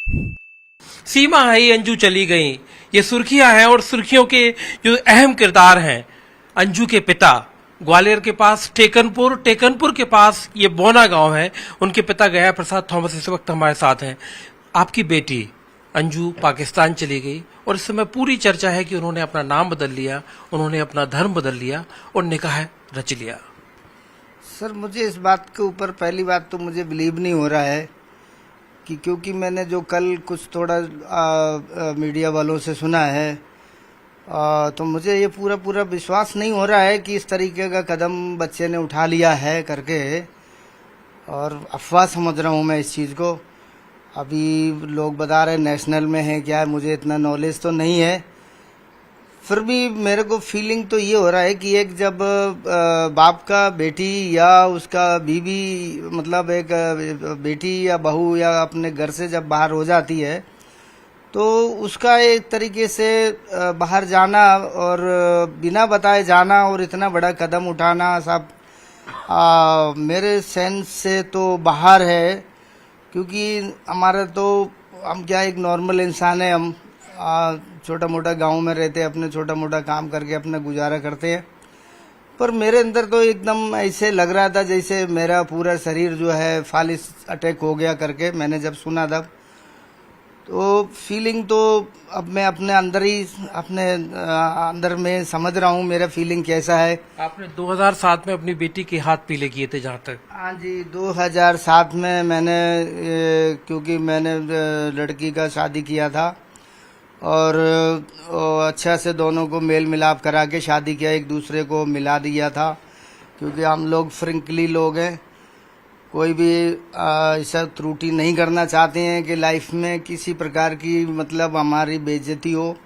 सीमा आई, अंजू चली गई, ये सुर्खियां हैं। और सुर्खियों के जो अहम किरदार हैं, अंजू के पिता ग्वालियर के पास टेकनपुर के पास ये बोना गांव है, उनके पिता गया प्रसाद थॉमस इस वक्त हमारे साथ हैं। आपकी बेटी अंजू पाकिस्तान चली गई और इस समय पूरी चर्चा है कि उन्होंने अपना नाम बदल लिया, उन्होंने अपना धर्म बदल लिया और निकाह रच लिया। सर, मुझे इस बात के ऊपर पहली बात तो मुझे बिलीव नहीं हो रहा है कि क्योंकि मैंने जो कल कुछ थोड़ा मीडिया वालों से सुना है, तो मुझे ये पूरा विश्वास नहीं हो रहा है कि इस तरीके का कदम बच्चे ने उठा लिया है करके, और अफवाह समझ रहा हूँ मैं इस चीज़ को। अभी लोग बता रहे नेशनल में है क्या है, मुझे इतना नॉलेज तो नहीं है, फिर भी मेरे को फीलिंग तो ये हो रहा है कि एक जब बाप का बेटी या उसका बीवी, मतलब एक बेटी या बहू या अपने घर से जब बाहर हो जाती है तो उसका एक तरीके से बाहर जाना और बिना बताए जाना और इतना बड़ा कदम उठाना सब मेरे सेंस से तो बाहर है। क्योंकि हमारा तो, हम क्या एक नॉर्मल इंसान है, हम छोटा मोटा गांव में रहते हैं, अपने छोटा मोटा काम करके अपना गुजारा करते हैं। पर मेरे अंदर तो एकदम ऐसे लग रहा था जैसे मेरा पूरा शरीर जो है फालिस अटैक हो गया करके, मैंने जब सुना तब तो फीलिंग तो अब मैं अपने अंदर में समझ रहा हूँ मेरा फीलिंग कैसा है। आपने 2007 में अपनी बेटी के हाथ पीले किए थे जहाँ तक। हाँ जी, 2007 में मैंने क्योंकि मैंने लड़की का शादी किया था और अच्छा से दोनों को मेल मिलाप करा के शादी किया, एक दूसरे को मिला दिया था। क्योंकि हम लोग फ्रेंकली लोग हैं, कोई भी ऐसा त्रुटि नहीं करना चाहते हैं कि लाइफ में किसी प्रकार की मतलब हमारी बेइज्जती हो।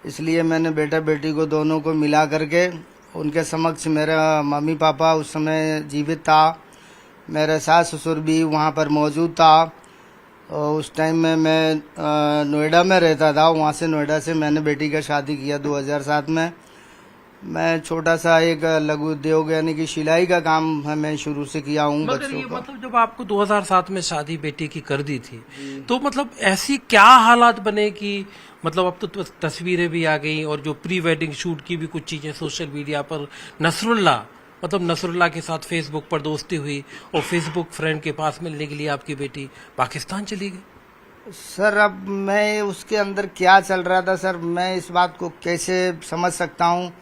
इसलिए मैंने बेटा बेटी को दोनों को मिला करके उनके समक्ष, मेरा मम्मी पापा उस समय जीवित था, मेरा सास ससुर भी वहाँ पर मौजूद था। और उस टाइम में मैं नोएडा में रहता था, वहाँ से नोएडा से मैंने बेटी का शादी किया 2007 में। मैं छोटा सा एक लघु उद्योग यानी कि सिलाई का काम मैं शुरू से किया हूँ बच्चों को। मतलब जब आपको 2007 में शादी बेटी की कर दी थी तो मतलब ऐसी क्या हालात बने कि मतलब अब तो तस्वीरें भी आ गई और जो प्री वेडिंग शूट की भी कुछ चीजें सोशल मीडिया पर, नसरुल्लाह के साथ फेसबुक पर दोस्ती हुई और फेसबुक फ्रेंड के पास मिलने के लिए आपकी बेटी पाकिस्तान चली गई। सर, अब मैं उसके अंदर क्या चल रहा था सर, मैं इस बात को कैसे समझ सकता हूँ।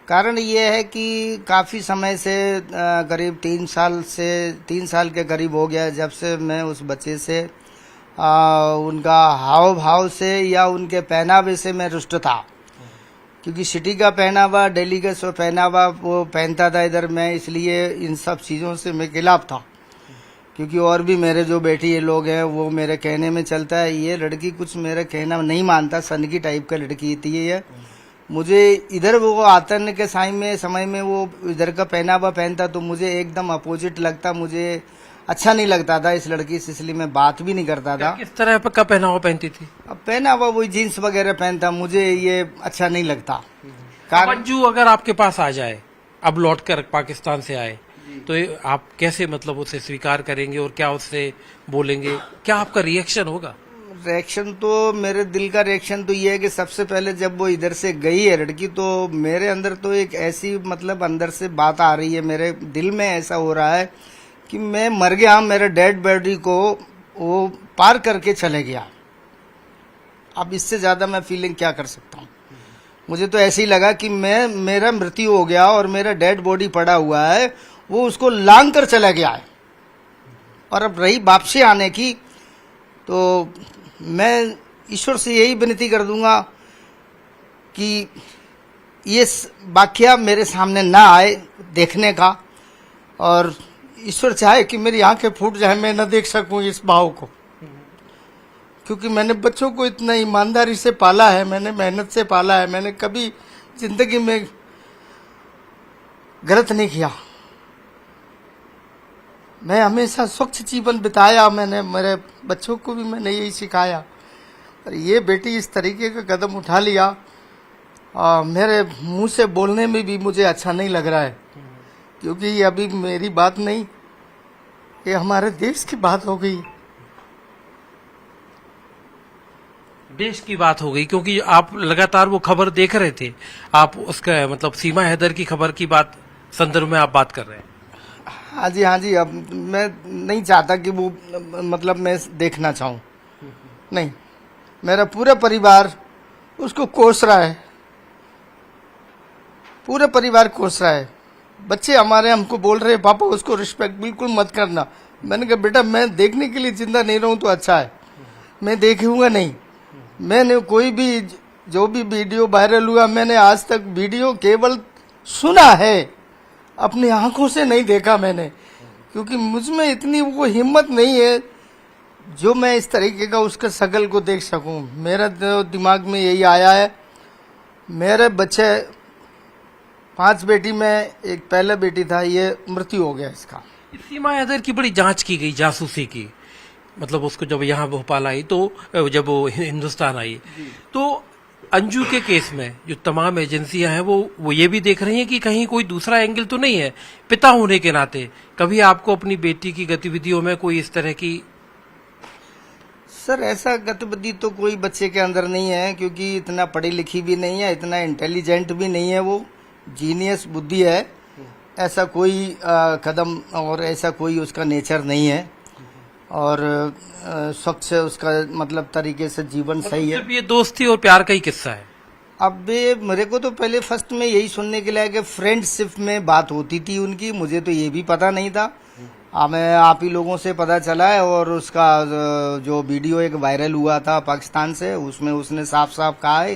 कारण ये है कि काफ़ी समय से करीब 3 साल के करीब हो गया जब से मैं उस बच्चे से उनका हाव भाव से या उनके पहनावे से मैं रुष्ट था। क्योंकि सिटी का पहनावा, दिल्ली का पहनावा वो पहनता था इधर, मैं इसलिए इन सब चीज़ों से मैं खिलाफ था। क्योंकि और भी मेरे जो बेटी ये लोग हैं वो मेरे कहने में चलता है, ये लड़की कुछ मेरा कहना नहीं मानता, सन की टाइप का लड़की थी ये। मुझे इधर वो आतन के समय में वो इधर का पहनावा पहनता तो मुझे एकदम अपोजिट लगता, मुझे अच्छा नहीं लगता था इस लड़की से, इसलिए मैं बात भी नहीं करता था। किस तरह का पहनावा पहनती थी? अब पहनावा वही जीन्स वगैरह पहनता, मुझे ये अच्छा नहीं लगता। अंजू अगर आपके पास आ जाए, अब लौटकर पाकिस्तान से आए, तो आप कैसे मतलब उसे स्वीकार करेंगे और क्या उससे बोलेंगे, क्या आपका रिएक्शन होगा? रिएक्शन तो मेरे दिल का रिएक्शन तो ये है कि सबसे पहले जब वो इधर से गई है लड़की, तो मेरे अंदर तो एक ऐसी मतलब अंदर से बात आ रही है, मेरे दिल में ऐसा हो रहा है कि मैं मर गया, मेरे डेड बॉडी को वो पार करके चले गया। अब इससे ज्यादा मैं फीलिंग क्या कर सकता हूँ। मुझे तो ऐसे ही लगा कि मेरा मृत्यु हो गया और मेरा डेड बॉडी पड़ा हुआ है, वो उसको लांग कर चला गया है। और अब रही वापसी आने की, तो मैं ईश्वर से यही विनती कर दूंगा कि ये वाकया मेरे सामने ना आए देखने का, और ईश्वर चाहे कि मेरी आंखें फूट जाए, मैं न देख सकूं इस भाव को। क्योंकि मैंने बच्चों को इतना ईमानदारी से पाला है, मैंने मेहनत से पाला है, मैंने कभी जिंदगी में गलत नहीं किया, मैं हमेशा स्वच्छ जीवन बिताया, मैंने मेरे बच्चों को भी मैंने यही सिखाया। और ये बेटी इस तरीके का कदम उठा लिया, मेरे मुंह से बोलने में भी मुझे अच्छा नहीं लग रहा है। क्योंकि ये अभी मेरी बात नहीं, ये हमारे देश की बात हो गई। देश की बात हो गई, क्योंकि आप लगातार वो खबर देख रहे थे, आप उसका मतलब सीमा हैदर की खबर की बात संदर्भ में आप बात कर रहे हैं। हाँ जी, हाँ जी। अब मैं नहीं चाहता कि वो मतलब मैं देखना चाहूँ, नहीं। मेरा पूरा परिवार उसको कोस रहा है, पूरा परिवार कोस रहा है। बच्चे हमारे हमको बोल रहे हैं पापा उसको रिस्पेक्ट बिल्कुल मत करना। मैंने कहा बेटा मैं देखने के लिए जिंदा नहीं रहूं तो अच्छा है, मैं देखूंगा नहीं। मैंने कोई भी जो भी वीडियो वायरल हुआ, मैंने आज तक वीडियो केवल सुना है, अपनी आंखों से नहीं देखा मैंने, क्योंकि मुझमें इतनी वो हिम्मत नहीं है जो मैं इस तरीके का उसके शकल को देख सकूं। मेरा दिमाग में यही आया है। मेरे बच्चे 5 बेटी में एक पहला बेटी था, ये मृत्यु हो गया इसका। सीमा हैदर की बड़ी जांच की गई जासूसी की, मतलब उसको जब यहाँ भोपाल आई तो जब वो हिंदुस्तान आई तो अंजू के केस में जो तमाम एजेंसियां हैं वो ये भी देख रही हैं कि कहीं कोई दूसरा एंगल तो नहीं है। पिता होने के नाते कभी आपको अपनी बेटी की गतिविधियों में कोई इस तरह की? सर ऐसा गतिविधि तो कोई बच्चे के अंदर नहीं है, क्योंकि इतना पढ़ी लिखी भी नहीं है, इतना इंटेलिजेंट भी नहीं है, वो जीनियस बुद्धि है। ऐसा कोई कदम और ऐसा कोई उसका नेचर नहीं है, और स्वच्छ उसका मतलब तरीके से जीवन सही है। सिर्फ ये दोस्ती और प्यार का ही किस्सा है। अब मेरे को तो पहले फर्स्ट में यही सुनने के लिए कि फ्रेंडशिप में बात होती थी उनकी, मुझे तो ये भी पता नहीं था। हमें आप ही लोगों से पता चला है, और उसका जो वीडियो एक वायरल हुआ था पाकिस्तान से, उसमें उसने साफ साफ कहा है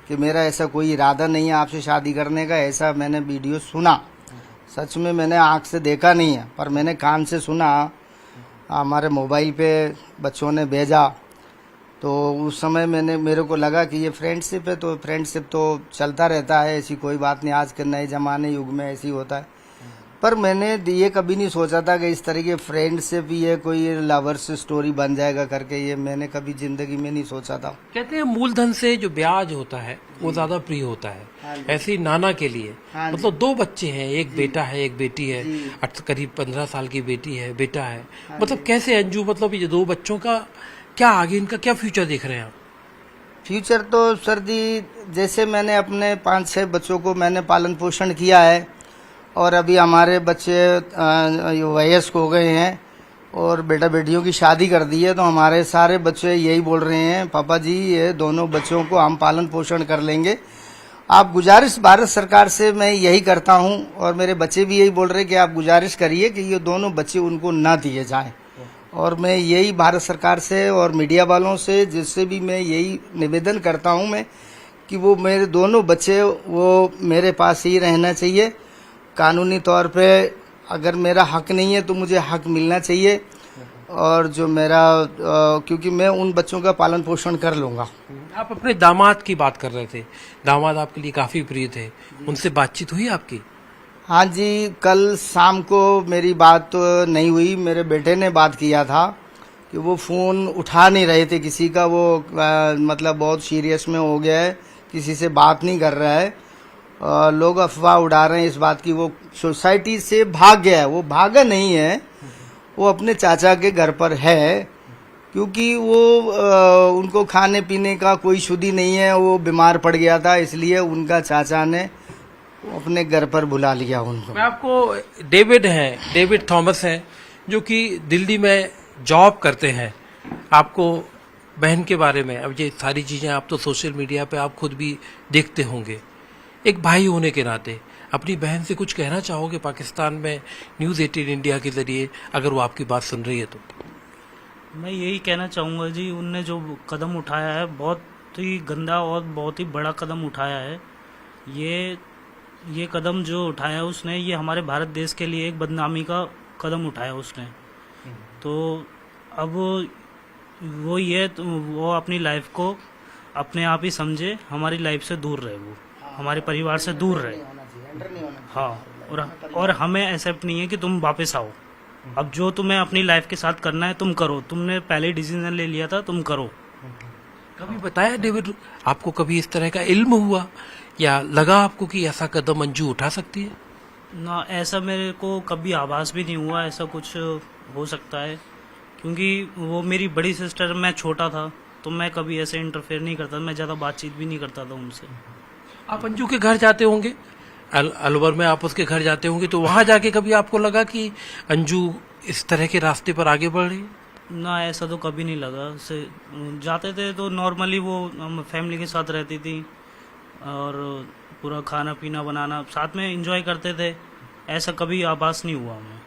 कि मेरा ऐसा कोई इरादा नहीं है आपसे शादी करने का। ऐसा मैंने वीडियो सुना, सच में मैंने आंख से देखा नहीं है, पर मैंने कान से सुना। हमारे मोबाइल पे बच्चों ने भेजा, तो उस समय मेरे को लगा कि ये फ्रेंडशिप है, तो फ्रेंडशिप तो चलता रहता है, ऐसी कोई बात नहीं, आज के नए जमाने युग में ऐसी होता है। पर मैंने ये कभी नहीं सोचा था कि इस तरह के फ्रेंडशिप ये कोई लवर्स स्टोरी बन जाएगा करके, ये मैंने कभी जिंदगी में नहीं सोचा था। कहते हैं मूलधन से जो ब्याज होता है वो ज्यादा प्रिय होता है। ऐसे ही नाना के लिए मतलब 2 बच्चे हैं, एक बेटा है एक बेटी है, करीब 15 साल की बेटी है, बेटा है। मतलब कैसे अंजू, मतलब ये 2 बच्चों का क्या आगे इनका क्या फ्यूचर देख रहे हैं आप? फ्यूचर तो सर जी, जैसे मैंने अपने 5-6 बच्चों को मैंने पालन पोषण किया है, और अभी हमारे बच्चे वयस्क हो गए हैं और बेटा बेटियों की शादी कर दी है, तो हमारे सारे बच्चे यही बोल रहे हैं पापा जी ये दोनों बच्चों को हम पालन पोषण कर लेंगे। आप गुजारिश भारत सरकार से मैं यही करता हूं, और मेरे बच्चे भी यही बोल रहे हैं कि आप गुजारिश करिए कि ये दोनों बच्चे उनको ना दिए जाएं। और मैं यही भारत सरकार से और मीडिया वालों से, जिससे भी मैं यही निवेदन करता हूं मैं, कि वो मेरे दोनों बच्चे वो मेरे पास ही रहना चाहिए। कानूनी तौर पे अगर मेरा हक नहीं है तो मुझे हक मिलना चाहिए, और जो मेरा क्योंकि मैं उन बच्चों का पालन पोषण कर लूंगा। आप अपने दामाद की बात कर रहे थे, दामाद आपके लिए काफी प्रिय थे, उनसे बातचीत हुई आपकी? हाँ जी, कल शाम को मेरी बात तो नहीं हुई, मेरे बेटे ने बात किया था कि वो फोन उठा नहीं रहे थे किसी का, वो मतलब बहुत सीरियस में हो गया है, किसी से बात नहीं कर रहा है। लोग अफवाह उड़ा रहे हैं इस बात की वो सोसाइटी से भाग गया है। वो भागा नहीं है, वो अपने चाचा के घर पर है, क्योंकि वो उनको खाने पीने का कोई शुद्धि नहीं है, वो बीमार पड़ गया था, इसलिए उनका चाचा ने अपने घर पर बुला लिया उनको। मैं आपको डेविड थॉमस हैं जो कि दिल्ली में जॉब करते हैं, आपको बहन के बारे में, अब ये सारी चीजें आप तो सोशल मीडिया पे आप खुद भी देखते होंगे, एक भाई होने के नाते अपनी बहन से कुछ कहना चाहोगे पाकिस्तान में न्यूज़ 18 इंडिया के जरिए, अगर वो आपकी बात सुन रही है तो? मैं यही कहना चाहूँगा जी, उनने जो कदम उठाया है बहुत ही गंदा और बहुत ही बड़ा कदम उठाया है। ये कदम जो उठाया है उसने, ये हमारे भारत देश के लिए एक बदनामी का कदम उठाया उसने। तो अब वो अपनी लाइफ को अपने आप ही समझे, हमारी लाइफ से दूर रहे, वो हमारे परिवार से दूर रहे। हाँ, और हमें एक्सेप्ट नहीं है कि तुम वापस आओ। अब जो तुम्हें अपनी लाइफ के साथ करना है तुम करो, तुमने पहले डिसीजन ले लिया था, तुम करो। कभी बताया डेविड आपको, कभी इस तरह का इल्म हुआ या लगा आपको कि ऐसा कदम अंजू उठा सकती है? ना, ऐसा मेरे को कभी आभास भी नहीं हुआ ऐसा कुछ हो सकता है, क्योंकि वो मेरी बड़ी सिस्टर, मैं छोटा था, तो मैं कभी ऐसे इंटरफेयर नहीं करता, मैं ज़्यादा बातचीत भी नहीं करता था उनसे। आप अंजू के घर जाते होंगे, अलवर में आप उसके घर जाते होंगे, तो वहां जाके कभी आपको लगा कि अंजू इस तरह के रास्ते पर आगे बढ़ रही है? ना, ऐसा तो कभी नहीं लगा। से जाते थे तो नॉर्मली वो हम फैमिली के साथ रहती थी और पूरा खाना पीना बनाना साथ में एंजॉय करते थे, ऐसा कभी आभास नहीं हुआ हमें।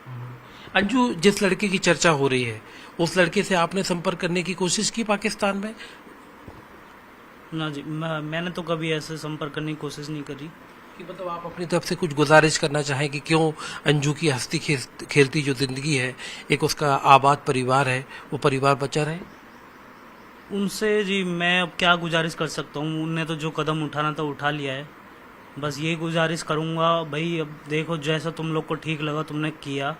अंजू, जिस लड़के की चर्चा हो रही है उस लड़के से आपने संपर्क करने की कोशिश की पाकिस्तान में? ना जी, मैंने तो कभी ऐसे संपर्क करने की कोशिश नहीं करी। कि मतलब आप अपनी तरफ से कुछ गुजारिश करना चाहें कि क्यों अंजू की हंसती खेलती जो जिंदगी है, एक उसका आबाद परिवार है, वो परिवार बचा रहे? उनसे जी मैं अब क्या गुजारिश कर सकता हूँ, उनने तो जो कदम उठाना था उठा लिया है। बस ये गुजारिश करूँगा भाई, अब देखो जैसा तुम लोग को ठीक लगा तुमने किया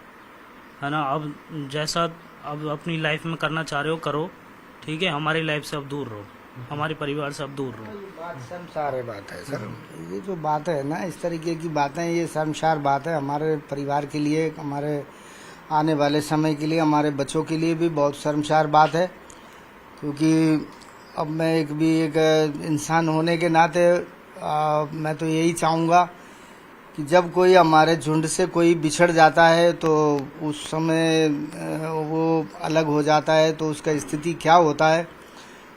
है ना, अब जैसा अब अपनी लाइफ में करना चाह रहे हो करो, ठीक है। हमारी लाइफ से अब दूर रहो, हमारे परिवार से अब दूर रहो। ये बात शर्मसार बात है सर, ये जो बात है ना, इस तरीके की बातें, ये शर्मसार बात है हमारे परिवार के लिए, हमारे आने वाले समय के लिए, हमारे बच्चों के लिए भी बहुत शर्मसार बात है। क्योंकि अब मैं एक इंसान होने के नाते मैं तो यही चाहूँगा कि जब कोई हमारे झुंड से कोई बिछड़ जाता है तो उस समय वो अलग हो जाता है, तो उसका स्थिति क्या होता है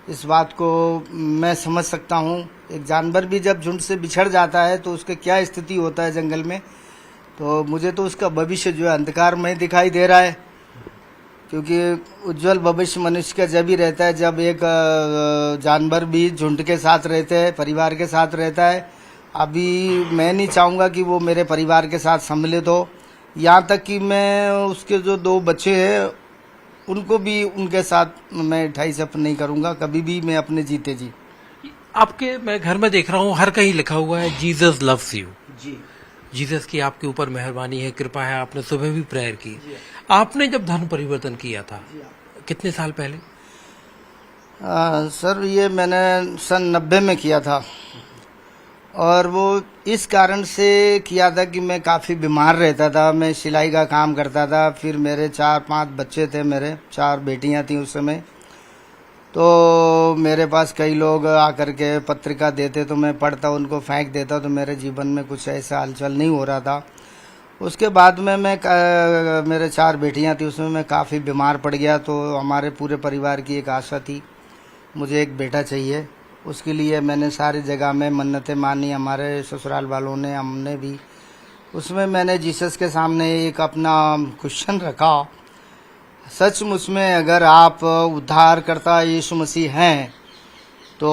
इस बात को मैं समझ सकता हूँ। एक जानवर भी जब झुंड से बिछड़ जाता है तो उसके क्या स्थिति होता है जंगल में, तो मुझे तो उसका भविष्य जो है अंधकार में दिखाई दे रहा है। क्योंकि उज्जवल भविष्य मनुष्य का जब ही रहता है जब एक जानवर भी झुंड के साथ रहते हैं, परिवार के साथ रहता है। अभी मैं नहीं चाहूँगा कि वो मेरे परिवार के साथ सम्मिलित हो, यहाँ तक कि मैं उसके जो 2 बच्चे हैं उनको भी उनके साथ मैं 2.5 नहीं करूँगा कभी भी, मैं अपने जीते जी। आपके मैं घर में देख रहा हूँ हर कहीं लिखा हुआ है जीसस लव्स यू। जी, जीसस की आपके ऊपर मेहरबानी है, कृपा है, आपने सुबह भी प्रेयर की। आपने जब धर्म परिवर्तन किया था कितने साल पहले? सर ये मैंने सन 90 में किया था, और वो इस कारण से किया था कि मैं काफ़ी बीमार रहता था। मैं सिलाई का काम करता था, फिर मेरे 4-5 बच्चे थे, मेरे 4 बेटियां थी उस समय। तो मेरे पास कई लोग आकर के पत्रिका देते तो मैं पढ़ता, उनको फेंक देता, तो मेरे जीवन में कुछ ऐसा हलचल नहीं हो रहा था। उसके बाद में मेरे 4 बेटियां थी, उसमें मैं काफ़ी बीमार पड़ गया। तो हमारे पूरे परिवार की एक आशा थी, मुझे एक बेटा चाहिए। उसके लिए मैंने सारी जगह में मन्नतें मानी, हमारे ससुराल वालों ने, हमने भी। उसमें मैंने जीसस के सामने एक अपना क्वेश्चन रखा, सचमुच में अगर आप उद्धारकर्ता यीशु मसीह हैं तो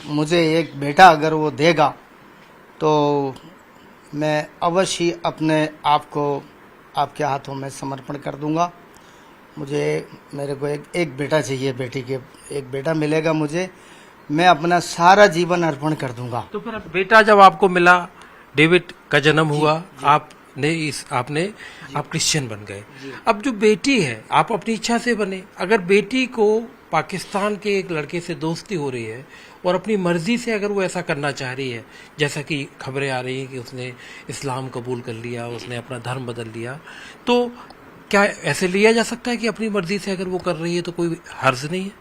मुझे एक बेटा अगर वो देगा तो मैं अवश्य ही अपने आप को आपके हाथों में समर्पण कर दूंगा। मेरे को एक बेटा चाहिए, बेटी के एक बेटा मिलेगा मुझे, मैं अपना सारा जीवन अर्पण कर दूंगा। तो फिर बेटा जब आपको मिला, डेविड का जन्म हुआ, आप क्रिश्चियन बन गए। अब जो बेटी है, आप अपनी इच्छा से बने, अगर बेटी को पाकिस्तान के एक लड़के से दोस्ती हो रही है और अपनी मर्जी से अगर वो ऐसा करना चाह रही है, जैसा कि खबरें आ रही हैं कि उसने इस्लाम कबूल कर लिया, उसने अपना धर्म बदल लिया, तो क्या ऐसे लिया जा सकता है कि अपनी मर्जी से अगर वो कर रही है तो कोई हर्ज नहीं है?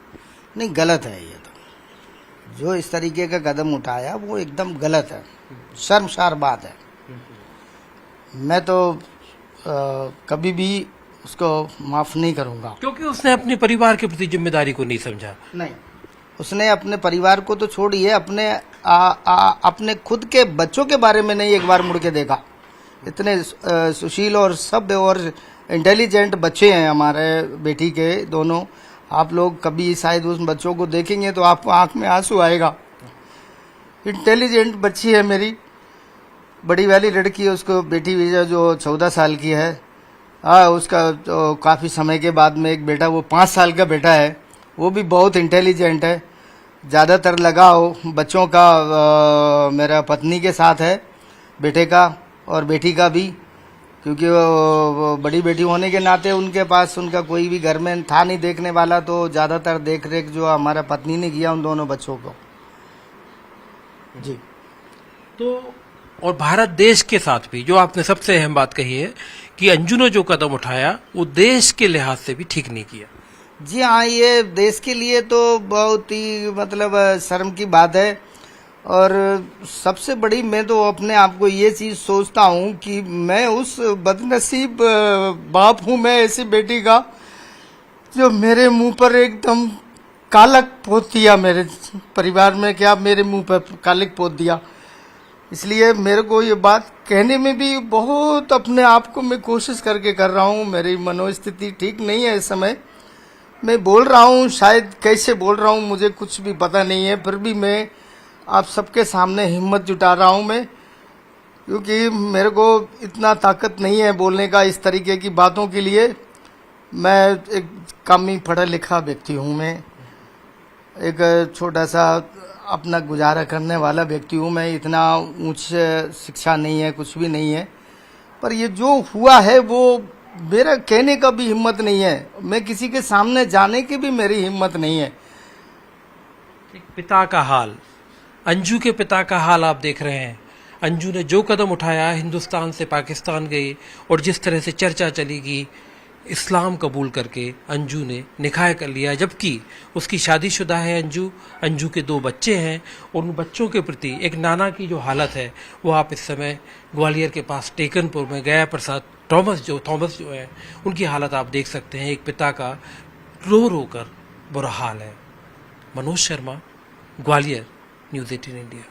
नहीं, गलत है। ये तो जो इस तरीके का कदम उठाया वो एकदम गलत है, शर्मसार बात है। मैं तो कभी भी उसको माफ नहीं करूंगा, क्योंकि उसने अपने परिवार के प्रति जिम्मेदारी को नहीं समझा। नहीं, उसने अपने परिवार को तो छोड़िए, अपने खुद के बच्चों के बारे में नहीं एक बार मुड़ के देखा। इतने सुशील और सभ्य और इंटेलिजेंट बच्चे हैं हमारे बेटी के दोनों। आप लोग कभी शायद उस बच्चों को देखेंगे तो आपको आंख में आंसू आएगा। इंटेलिजेंट बच्ची है मेरी, बड़ी वाली लड़की है, उसको बेटी जो 14 साल की है। उसका तो काफ़ी समय के बाद में एक बेटा, वो 5 साल का बेटा है, वो भी बहुत इंटेलिजेंट है। ज़्यादातर लगाव बच्चों का मेरा पत्नी के साथ है, बेटे का और बेटी का भी, क्योंकि वो बड़ी बेटी होने के नाते उनके पास उनका कोई भी घर में था नहीं देखने वाला, तो ज़्यादातर देख रेख जो हमारा पत्नी ने किया उन दोनों बच्चों को। जी। तो और भारत देश के साथ भी जो आपने सबसे अहम बात कही है कि अंजू ने जो कदम उठाया वो देश के लिहाज से भी ठीक नहीं किया। जी हाँ, ये देश के लिए तो बहुत ही मतलब शर्म की बात है। और सबसे बड़ी मैं तो अपने आप को ये चीज सोचता हूँ कि मैं उस बदनसीब बाप हूँ मैं ऐसी बेटी का, जो मेरे मुंह पर एकदम कालक पोत दिया, मेरे परिवार में क्या मेरे मुंह पर कालिक पोत दिया। इसलिए मेरे को ये बात कहने में भी बहुत अपने आप को मैं कोशिश करके कर रहा हूँ। मेरी मनोस्थिति ठीक नहीं है इस समय। मैं बोल रहा हूँ, शायद कैसे बोल रहा हूँ मुझे कुछ भी पता नहीं है, फिर भी मैं आप सबके सामने हिम्मत जुटा रहा हूँ मैं, क्योंकि मेरे को इतना ताकत नहीं है बोलने का इस तरीके की बातों के लिए। मैं एक कम ही पढ़ा लिखा व्यक्ति हूँ, मैं एक छोटा सा अपना गुजारा करने वाला व्यक्ति हूँ। मैं इतना उच्च शिक्षा नहीं है, कुछ भी नहीं है। पर ये जो हुआ है वो मेरा कहने का भी हिम्मत नहीं है, मैं किसी के सामने जाने की भी मेरी हिम्मत नहीं है। एक पिता का हाल, अंजू के पिता का हाल आप देख रहे हैं। अंजू ने जो कदम उठाया, हिंदुस्तान से पाकिस्तान गई और जिस तरह से चर्चा चली कि इस्लाम कबूल करके अंजू ने निकाह कर लिया, जबकि उसकी शादीशुदा है अंजू के 2 बच्चे हैं। और उन बच्चों के प्रति एक नाना की जो हालत है वो आप इस समय ग्वालियर के पास टेकनपुर में गया प्रसाद थॉमस जो है उनकी हालत आप देख सकते हैं। एक पिता का रो रो कर बुरा हाल है। Manoj Sharma, Gwalior, news 18 India.